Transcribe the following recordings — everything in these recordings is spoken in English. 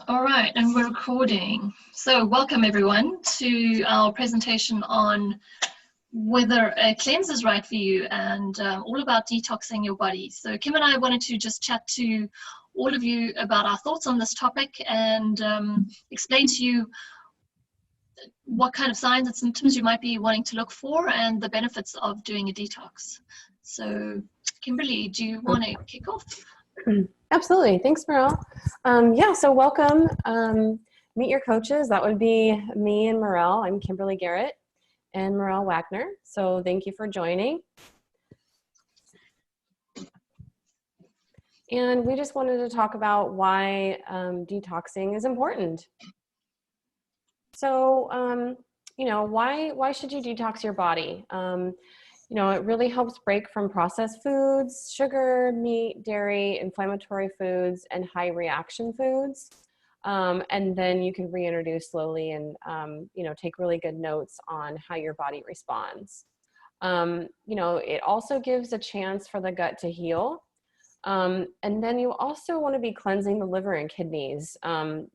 All right, and we're recording. So welcome everyone to our presentation on whether a cleanse is right for you and all about detoxing your body. So Kim and I wanted to just chat to all of you about our thoughts on this topic and explain to you what kind of signs and symptoms you might be wanting to look for and the benefits of doing a detox. So Kimberly, do you want to kick off? Absolutely. Thanks, Morel. So welcome. Meet your coaches. That would be me and Morel. I'm Kimberly Garrett and Morel Wagner. So thank you for joining. And we just wanted to talk about why detoxing is important. So, why should you detox your body? It really helps break from processed foods, sugar, meat, dairy, inflammatory foods, and high reaction foods. And then you can reintroduce slowly and, take really good notes on how your body responds. It also gives a chance for the gut to heal. And then you also want to be cleansing the liver and kidneys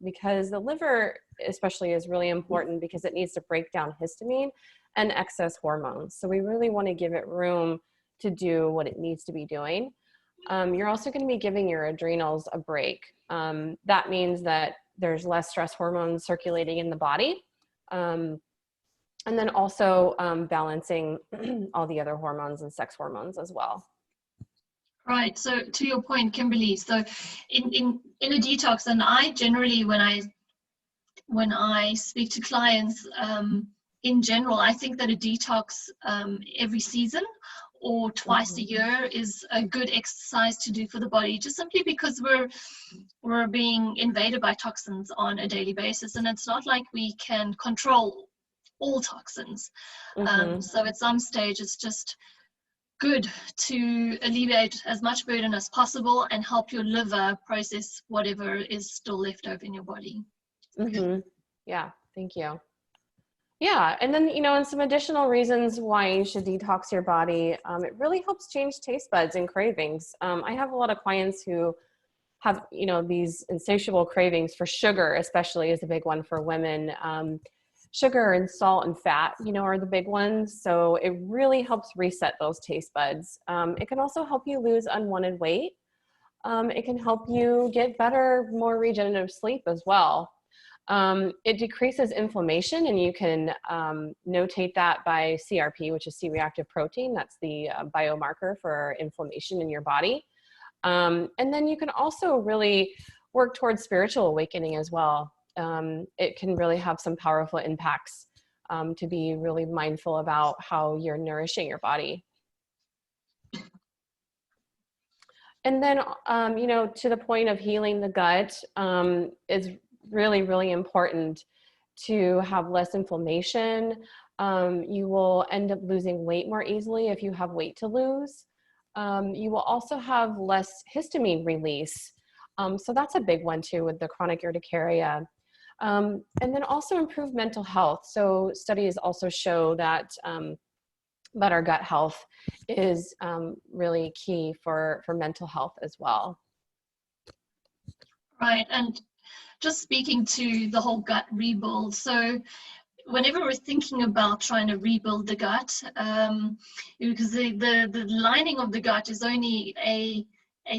because the liver especially is really important because it needs to break down histamine and excess hormones. So we really want to give it room to do what it needs to be doing. You're also going to be giving your adrenals a break. That means that there's less stress hormones circulating in the body. And then also balancing all the other hormones and sex hormones as well. Right. So to your point, Kimberly, so in a detox, and I generally, when I speak to clients, in general, I think that a detox every season or twice a year is a good exercise to do for the body, just simply because we're being invaded by toxins on a daily basis, and it's not like we can control all toxins. So at some stage, it's just good to alleviate as much burden as possible and help your liver process whatever is still left over in your body. Yeah, thank you. Yeah, and then, and some additional reasons why you should detox your body. It really helps change taste buds and cravings. I have a lot of clients who have, these insatiable cravings for sugar, especially is a big one for women. Sugar and salt and fat, are the big ones. So it really helps reset those taste buds. It can also help you lose unwanted weight. It can help you get better, more regenerative sleep as well. It decreases inflammation, and you can notate that by CRP, which is C-reactive protein. That's the biomarker for inflammation in your body. And then you can also really work towards spiritual awakening as well. It can really have some powerful impacts to be really mindful about how you're nourishing your body. And then, to the point of healing the gut is really, really important to have less inflammation. You will end up losing weight more easily if you have weight to lose. You will also have less histamine release. So that's a big one too with the chronic urticaria. And then also improve mental health. So studies also show that our gut health is really key for mental health as well. Right, and just speaking to the whole gut rebuild. So whenever we're thinking about trying to rebuild the gut, because the lining of the gut is only a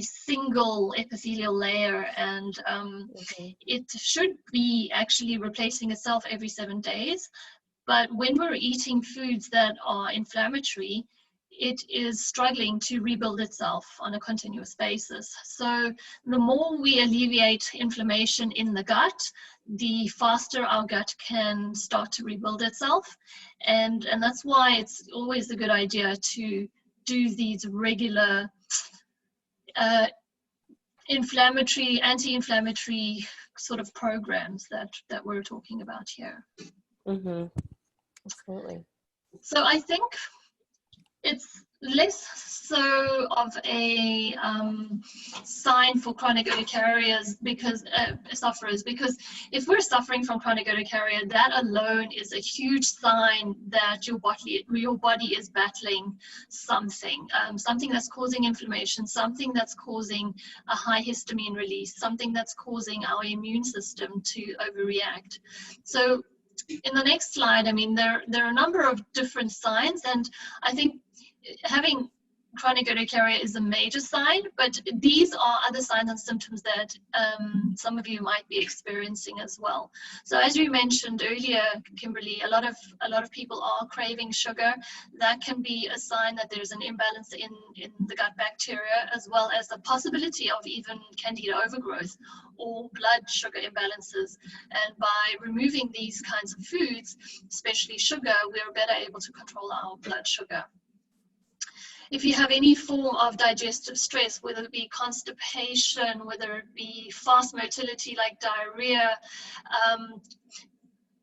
single epithelial layer, and it should be actually replacing itself every 7 days. But when we're eating foods that are inflammatory, it is struggling to rebuild itself on a continuous basis. So the more we alleviate inflammation in the gut, the faster our gut can start to rebuild itself. And that's why it's always a good idea to do these regular anti-inflammatory sort of programs that we're talking about here. Absolutely. So I think it's less so of a sign for chronic urticarias because sufferers, because if we're suffering from chronic urticaria, that alone is a huge sign that your body is battling something, something that's causing inflammation, something that's causing a high histamine release, something that's causing our immune system to overreact. So in the next slide, I mean, there are a number of different signs, and I think having chronic urticaria is a major sign, but these are other signs and symptoms that some of you might be experiencing as well. So as you mentioned earlier, Kimberly, a lot of people are craving sugar. That can be a sign that there's an imbalance in the gut bacteria, as well as the possibility of even candida overgrowth or blood sugar imbalances. And by removing these kinds of foods, especially sugar, we're better able to control our blood sugar. If you have any form of digestive stress, whether it be constipation, whether it be fast motility like diarrhea,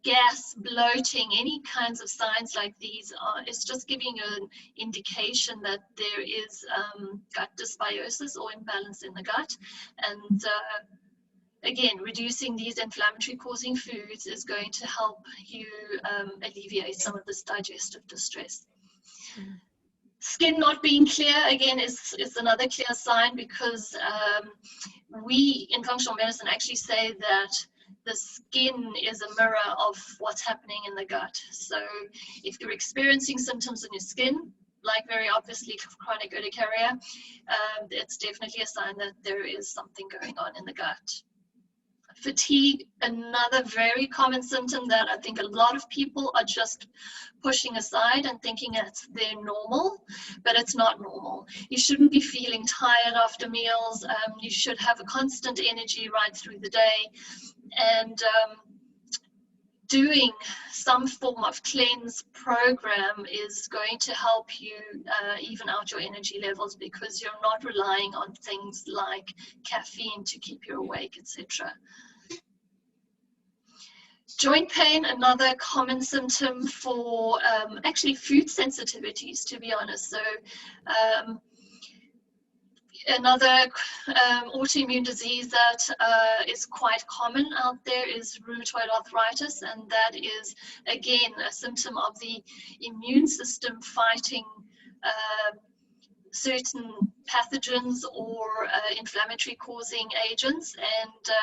gas, bloating, any kinds of signs like these, it's just giving you an indication that there is gut dysbiosis or imbalance in the gut. And again, reducing these inflammatory causing foods is going to help you alleviate some of this digestive distress. Skin not being clear, again, is another clear sign, because we in functional medicine actually say that the skin is a mirror of what's happening in the gut. So if you're experiencing symptoms in your skin, like very obviously chronic urticaria, it's definitely a sign that there is something going on in the gut. Fatigue, another very common symptom that I think a lot of people are just pushing aside and thinking it's their normal, but it's not normal. You shouldn't be feeling tired after meals. You should have a constant energy right through the day, and doing some form of cleanse program is going to help you even out your energy levels, because you're not relying on things like caffeine to keep you awake, etc. Joint pain, another common symptom for actually food sensitivities, to be honest. So another autoimmune disease that is quite common out there is rheumatoid arthritis, and that is again a symptom of the immune system fighting certain pathogens or inflammatory causing agents, and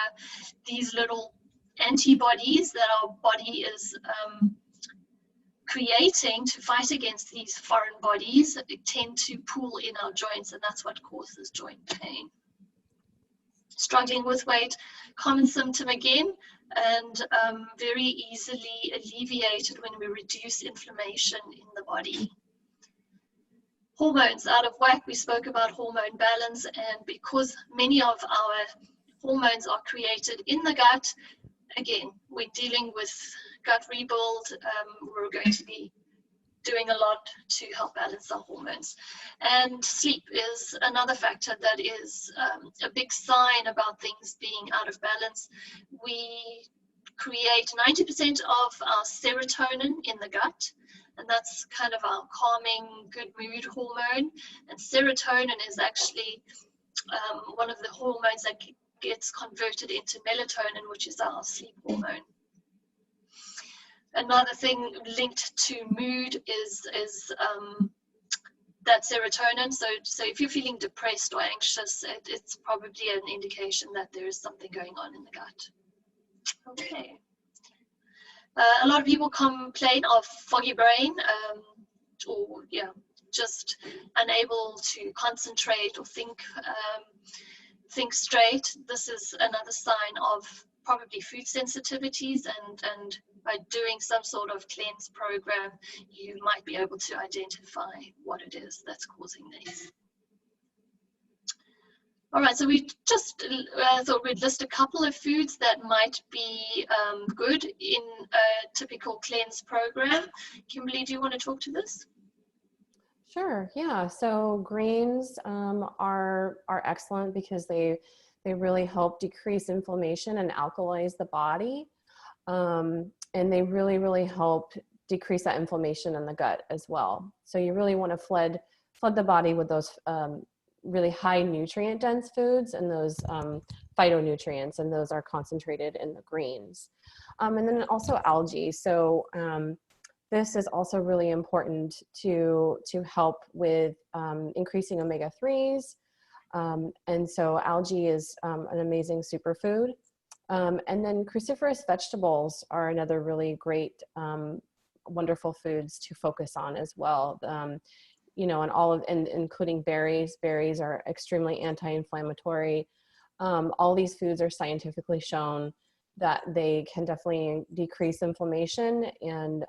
these little antibodies that our body is creating to fight against these foreign bodies tend to pool in our joints, and that's what causes joint pain. Struggling with weight, common symptom again, and very easily alleviated when we reduce inflammation in the body. Hormones out of whack, we spoke about hormone balance, and because many of our hormones are created in the gut, again, we're dealing with gut rebuild. We're going to be doing a lot to help balance our hormones. And sleep is another factor that is a big sign about things being out of balance. We create 90% of our serotonin in the gut, and that's kind of our calming, good mood hormone. And serotonin is actually one of the hormones that gets converted into melatonin, which is our sleep hormone. Another thing linked to mood is that serotonin. So if you're feeling depressed or anxious, it's probably an indication that there is something going on in the gut. Okay. A lot of people complain of foggy brain, or just unable to concentrate or think straight. This is another sign of probably food sensitivities, and by doing some sort of cleanse program, you might be able to identify what it is that's causing these. All right, so we just thought we'd list a couple of foods that might be good in a typical cleanse program. Kimberly, do you want to talk to this? Sure, yeah. So greens are excellent because they really help decrease inflammation and alkalize the body. And they really help decrease that inflammation in the gut as well. So you really want to flood the body with those really high nutrient dense foods and those phytonutrients, and those are concentrated in the greens. And then also algae. So this is also really important to help with increasing omega-3s. And so algae is an amazing superfood. And then cruciferous vegetables are another really great, wonderful foods to focus on as well. You know, and including berries. Berries are extremely anti-inflammatory. All these foods are scientifically shown that they can definitely decrease inflammation and,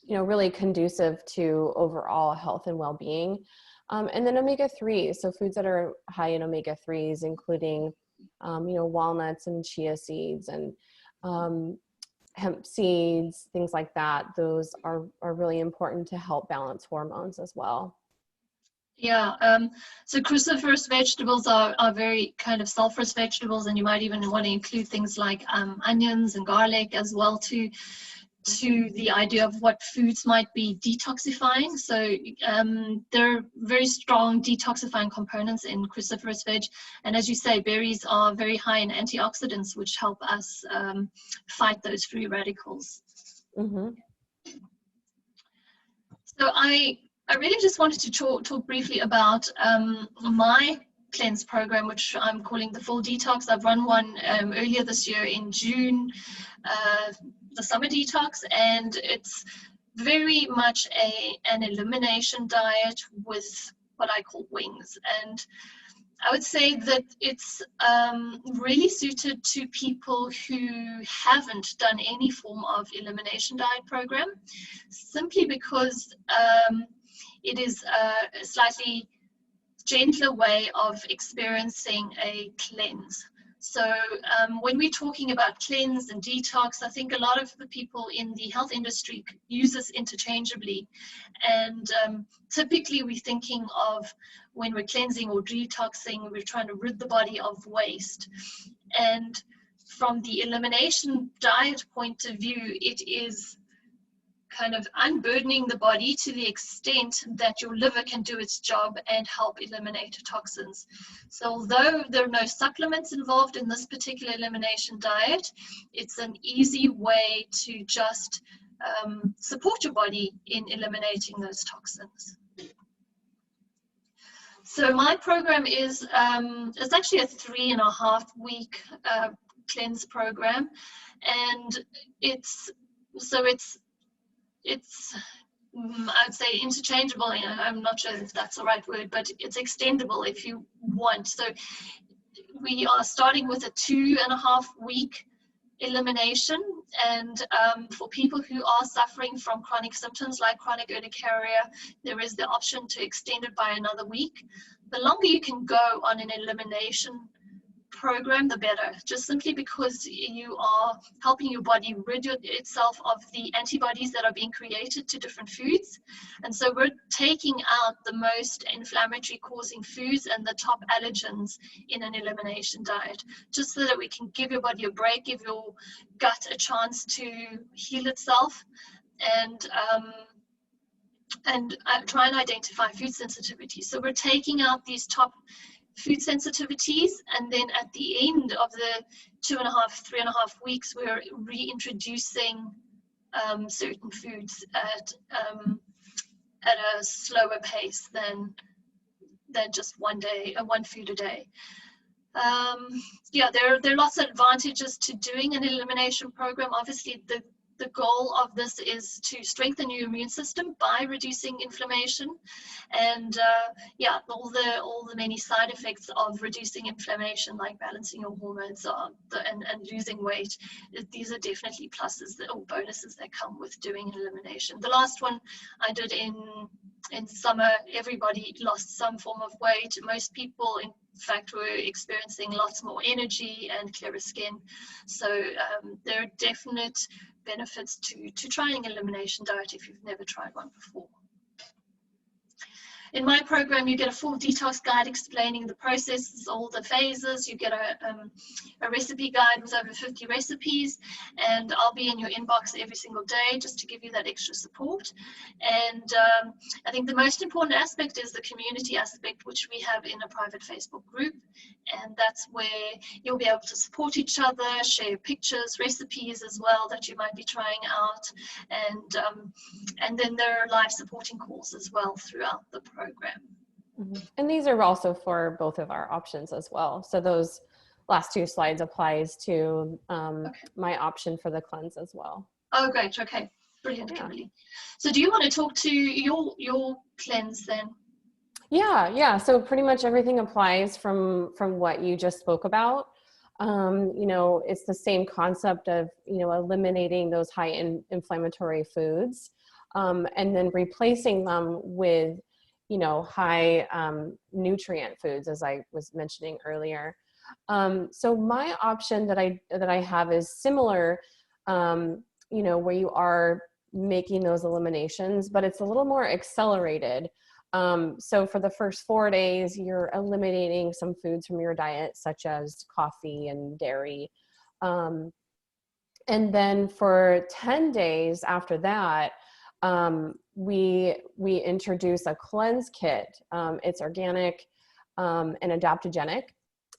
you know, really conducive to overall health and well-being. And then omega-3s, so foods that are high in omega-3s, including, you know, walnuts and chia seeds and hemp seeds, things like that. Those are really important to help balance hormones as well. Yeah, so cruciferous vegetables are very kind of sulfurous vegetables, and you might even want to include things like onions and garlic as well to the idea of what foods might be detoxifying. So there are very strong detoxifying components in cruciferous veg, and as you say, berries are very high in antioxidants, which help us fight those free radicals. Mm-hmm. So I really just wanted to talk briefly about my cleanse program, which I'm calling the Full Detox. I've run one earlier this year in June, the Summer Detox, and it's very much an elimination diet with what I call wings. And I would say that it's really suited to people who haven't done any form of elimination diet program, simply because it is a slightly gentler way of experiencing a cleanse. So when we're talking about cleanse and detox, I think a lot of the people in the health industry use this interchangeably. And typically we're thinking of when we're cleansing or detoxing, we're trying to rid the body of waste. And from the elimination diet point of view, it is kind of unburdening the body to the extent that your liver can do its job and help eliminate toxins. So although there are no supplements involved in this particular elimination diet, it's an easy way to just support your body in eliminating those toxins. So my program is it's actually a 3.5 week cleanse program, and it's I would say interchangeable. I'm not sure if that's the right word, but it's extendable if you want. So we are starting with a 2.5 week elimination, and for people who are suffering from chronic symptoms like chronic urticaria, there is the option to extend it by another week. The longer you can go on an elimination program, the better, just simply because you are helping your body rid itself of the antibodies that are being created to different foods. And so we're taking out the most inflammatory causing foods and the top allergens in an elimination diet, just so that we can give your body a break, give your gut a chance to heal itself, and try and identify food sensitivities. So we're taking out these top food sensitivities, and then at the end of the 3.5 weeks, we're reintroducing certain foods at a slower pace than just one food a day. Yeah, there are lots of advantages to doing an elimination program. Obviously, the goal of this is to strengthen your immune system by reducing inflammation, and yeah, all the many side effects of reducing inflammation, like balancing your hormones and losing weight. These are definitely pluses or bonuses that come with doing an elimination. The last one I did in summer, everybody lost some form of weight. Most people, in fact, were experiencing lots more energy and clearer skin. So there are definite benefits to trying an elimination diet if you've never tried one before. In my program, you get a full detox guide explaining the processes, all the phases. You get a recipe guide with over 50 recipes, and I'll be in your inbox every single day just to give you that extra support. And I think the most important aspect is the community aspect, which we have in a private Facebook group. And that's where you'll be able to support each other, share pictures, recipes as well that you might be trying out. And then there are live supporting calls as well throughout the program. And these are also for both of our options as well. So those last two slides applies to my option for the cleanse as well. Oh, great. Okay. Brilliant, Kimberly. So do you want to talk to your cleanse then? Yeah. So pretty much everything applies from what you just spoke about. It's the same concept of, eliminating those high inflammatory foods, and then replacing them with, high nutrient foods, as I was mentioning earlier. So my option that I have is similar, where you are making those eliminations, but it's a little more accelerated. So for the first 4 days, you're eliminating some foods from your diet, such as coffee and dairy. And then for 10 days after that, we introduce a cleanse kit. It's organic and adaptogenic.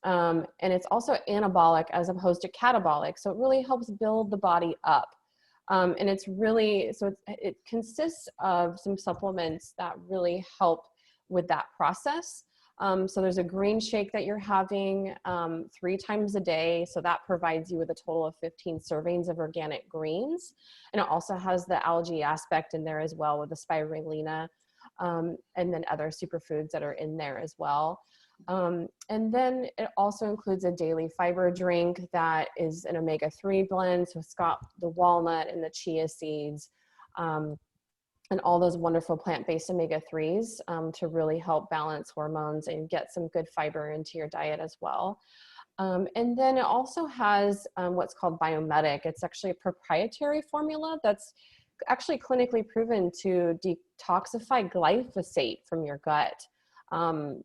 And it's also anabolic as opposed to catabolic. So it really helps build the body up. And it's really, it consists of some supplements that really help with that process. So there's a green shake that you're having 3 times a day. So that provides you with a total of 15 servings of organic greens. And it also has the algae aspect in there as well, with the spirulina, and then other superfoods that are in there as well. And then it also includes a daily fiber drink that is an omega-3 blend. So it's got the walnut and the chia seeds, and all those wonderful plant-based omega-3s to really help balance hormones and get some good fiber into your diet as well. And then it also has what's called Biomedic. It's actually a proprietary formula that's actually clinically proven to detoxify glyphosate from your gut. And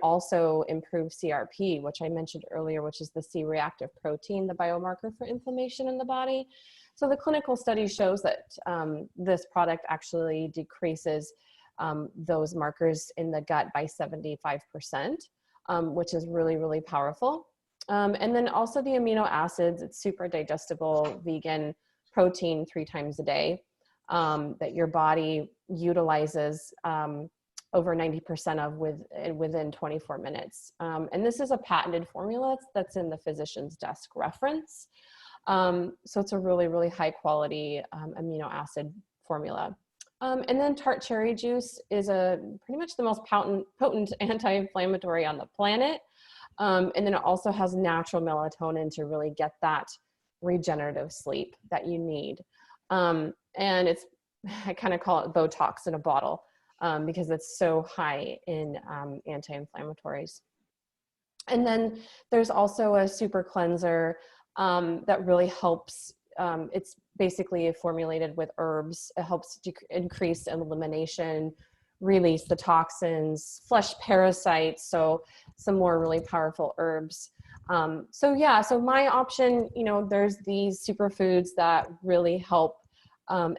also improve CRP, which I mentioned earlier, which is the C-reactive protein, the biomarker for inflammation in the body. So the clinical study shows that this product actually decreases those markers in the gut by 75%, which is really, really powerful. And then also the amino acids, it's super digestible, vegan protein 3 times a day that your body utilizes over 90% of within 24 minutes. And this is a patented formula that's in the physician's desk reference. So it's a really, really high quality amino acid formula. And then tart cherry juice is pretty much the most potent anti-inflammatory on the planet. And then it also has natural melatonin to really get that regenerative sleep that you need. And I kind of call it Botox in a bottle. Because it's so high in anti-inflammatories. And then there's also a super cleanser that really helps. It's basically formulated with herbs. It helps increase elimination, release the toxins, flush parasites. So some more really powerful herbs. So my option, there's these superfoods that really help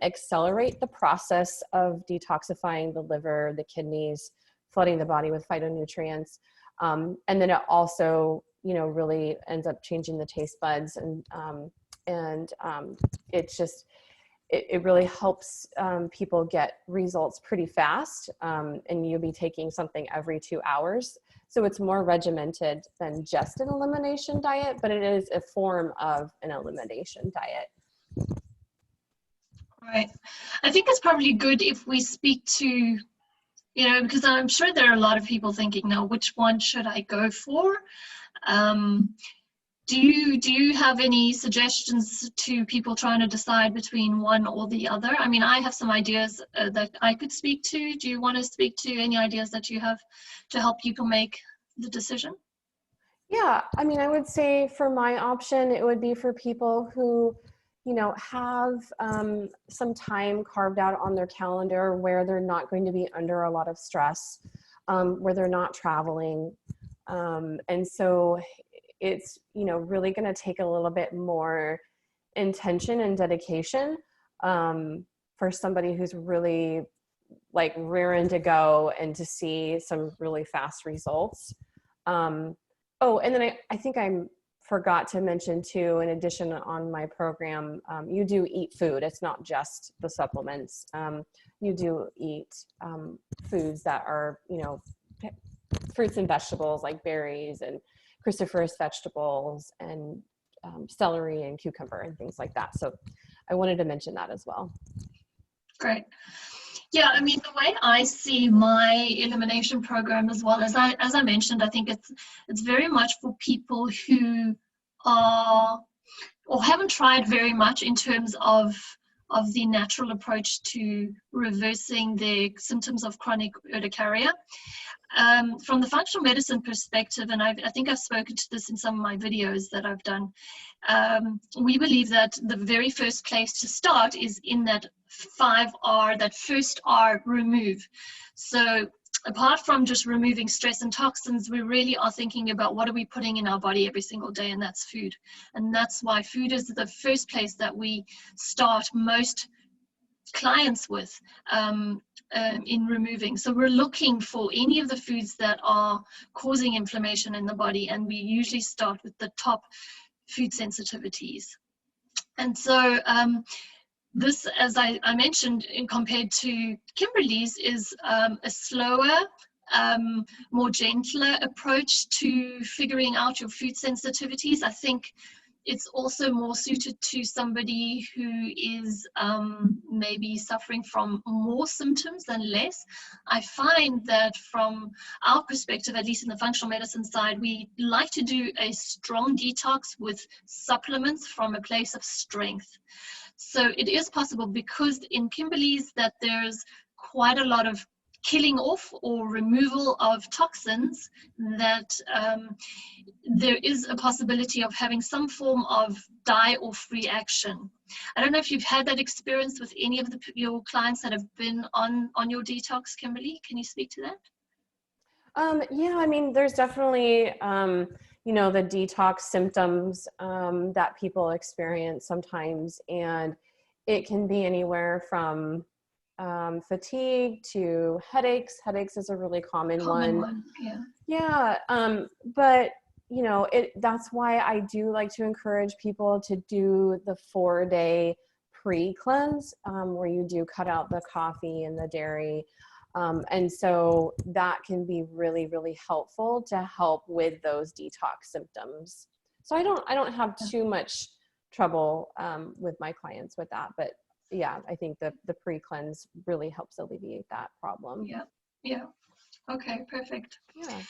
accelerate the process of detoxifying the liver, the kidneys, flooding the body with phytonutrients. And then it also, really ends up changing the taste buds, and it really helps people get results pretty fast. And you'll be taking something every 2 hours. So it's more regimented than just an elimination diet, but it is a form of an elimination diet. Right. I think it's probably good if we speak to, because I'm sure there are a lot of people thinking, now, which one should I go for? Do you have any suggestions to people trying to decide between one or the other? I mean, I have some ideas that I could speak to. Do you want to speak to any ideas that you have to help people make the decision? Yeah, I mean, I would say for my option, it would be for people who have some time carved out on their calendar where they're not going to be under a lot of stress, where they're not traveling. And so it's, really going to take a little bit more intention and dedication for somebody who's really like rearing to go and to see some really fast results. Oh, and then I think I forgot to mention too, in addition on my program, you do eat food. It's not just the supplements. You do eat foods that are, fruits and vegetables like berries and cruciferous vegetables and celery and cucumber and things like that. So I wanted to mention that as well. Great. Yeah, I mean, the way I see my elimination program as well, as I mentioned, I think it's very much for people who are or haven't tried very much in terms of the natural approach to reversing their symptoms of chronic urticaria. From the functional medicine perspective, and I think I've spoken to this in some of my videos that I've done, we believe that the very first place to start is in that 5R, that first R, remove. So apart from just removing stress and toxins, we really are thinking about what are we putting in our body every single day, and that's food. And that's why food is the first place that we start most clients with in removing. So we're looking for any of the foods that are causing inflammation in the body, and we usually start with the top food sensitivities. And so this, as I mentioned, in compared to Kimberly's, is a slower, more gentler approach to figuring out your food sensitivities. I think it's also more suited to somebody who is maybe suffering from more symptoms than less. I find that from our perspective, at least in the functional medicine side, we like to do a strong detox with supplements from a place of strength. So it is possible, because in Kimberly's that there's quite a lot of killing off or removal of toxins, that there is a possibility of having some form of die-off reaction. I don't know if you've had that experience with any of your clients that have been on your detox, Kimberly. Can you speak to that? Yeah, I mean, there's definitely, the detox symptoms that people experience sometimes, and it can be anywhere from fatigue to headaches. Headaches is a really common one. Yeah. But that's why I do like to encourage people to do the 4-day pre-cleanse, where you do cut out the coffee and the dairy. And so that can be really, really helpful to help with those detox symptoms. So I don't have too much trouble with my clients with that, but yeah, I think the pre-cleanse really helps alleviate that problem. Yeah. Okay, perfect. Yeah.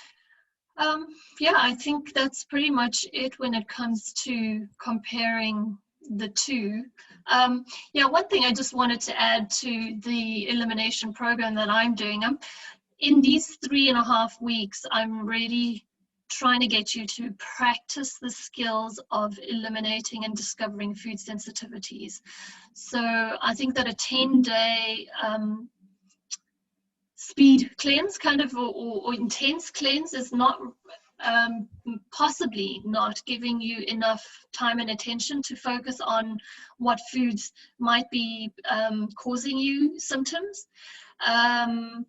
I think that's pretty much it when it comes to comparing the two. One thing I just wanted to add to the elimination program that I'm doing, in these 3.5 weeks, I'm really trying to get you to practice the skills of eliminating and discovering food sensitivities. So I think that a 10-day speed cleanse or intense cleanse is not possibly not giving you enough time and attention to focus on what foods might be causing you symptoms. And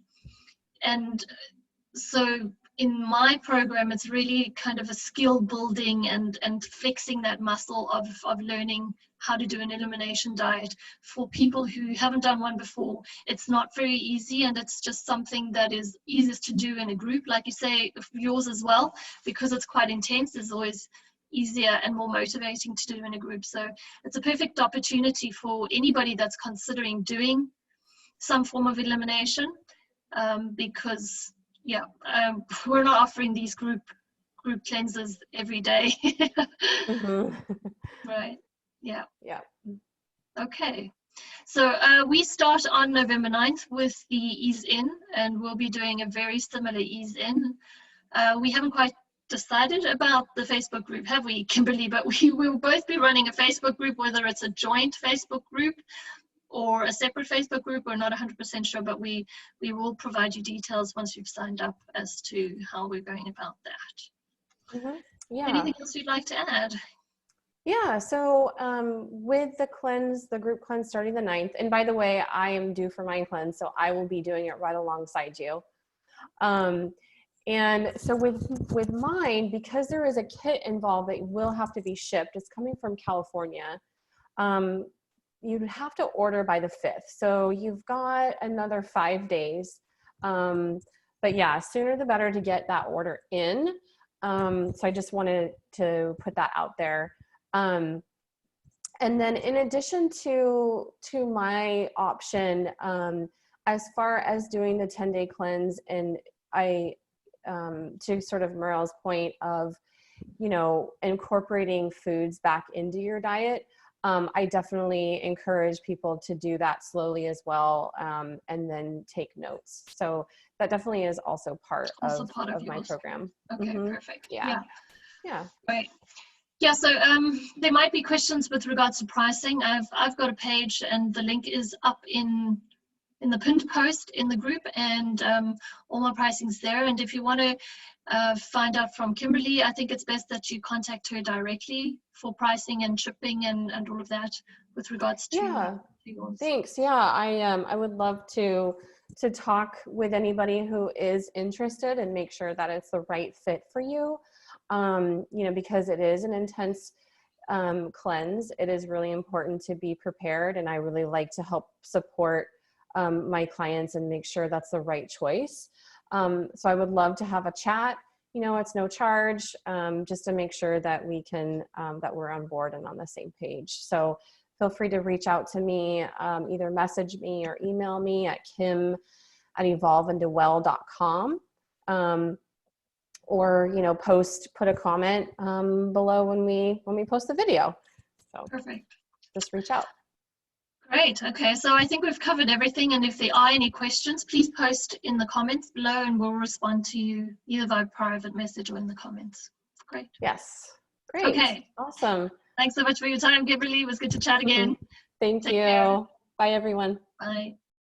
so in my program, it's really kind of a skill building and flexing that muscle of learning how to do an elimination diet for people who haven't done one before. It's not very easy, and it's just something that is easiest to do in a group, like you say, yours as well, because it's quite intense. It's always easier and more motivating to do in a group. So it's a perfect opportunity for anybody that's considering doing some form of elimination, because we're not offering these group cleanses every day. Mm-hmm. Right. Yeah. Okay. So we start on November 9th with the ease in, and we'll be doing a very similar ease in. We haven't quite decided about the Facebook group, have we, Kimberly? But we will both be running a Facebook group, whether it's a joint Facebook group or a separate Facebook group. We're not 100% sure, but we will provide you details once you've signed up as to how we're going about that. Mm-hmm. Yeah. Anything else you'd like to add? Yeah, so with the cleanse, the group cleanse starting the 9th, and by the way, I am due for my cleanse, so I will be doing it right alongside you. And so with mine, because there is a kit involved that will have to be shipped, it's coming from California, you'd have to order by the 5th. So you've got another 5 days. But yeah, sooner the better to get that order in. So I just wanted to put that out there. And then in addition to my option, as far as doing the 10-day cleanse, and to sort of Morel's point of, incorporating foods back into your diet, I definitely encourage people to do that slowly as well, and then take notes. So that definitely is also part of my program. Okay, perfect. Yeah. Right. Yeah, so there might be questions with regards to pricing. I've got a page, and the link is up in the pinned post in the group, and all my pricing's there. And if you want to find out from Kimberly, I think it's best that you contact her directly for pricing and shipping and all of that with regards to yours. Thanks. Yeah, I would love to talk with anybody who is interested and make sure that it's the right fit for you. Because it is an intense cleanse, it is really important to be prepared, and I really like to help support my clients and make sure that's the right choice. So I would love to have a chat. It's no charge, just to make sure that we can, that we're on board and on the same page. So feel free to reach out to me, either message me or email me at kim@evolveintowell.com. Or put a comment below when we post the video. So perfect. Just reach out. Great. Okay, so I think we've covered everything, and if there are any questions, please post in the comments below, and we'll respond to you either via private message or in the comments. Great. Yes. Great. Okay. Awesome. Thanks so much for your time, Kimberly. It was good to chat again. Thank you. Care. Bye, everyone. Bye.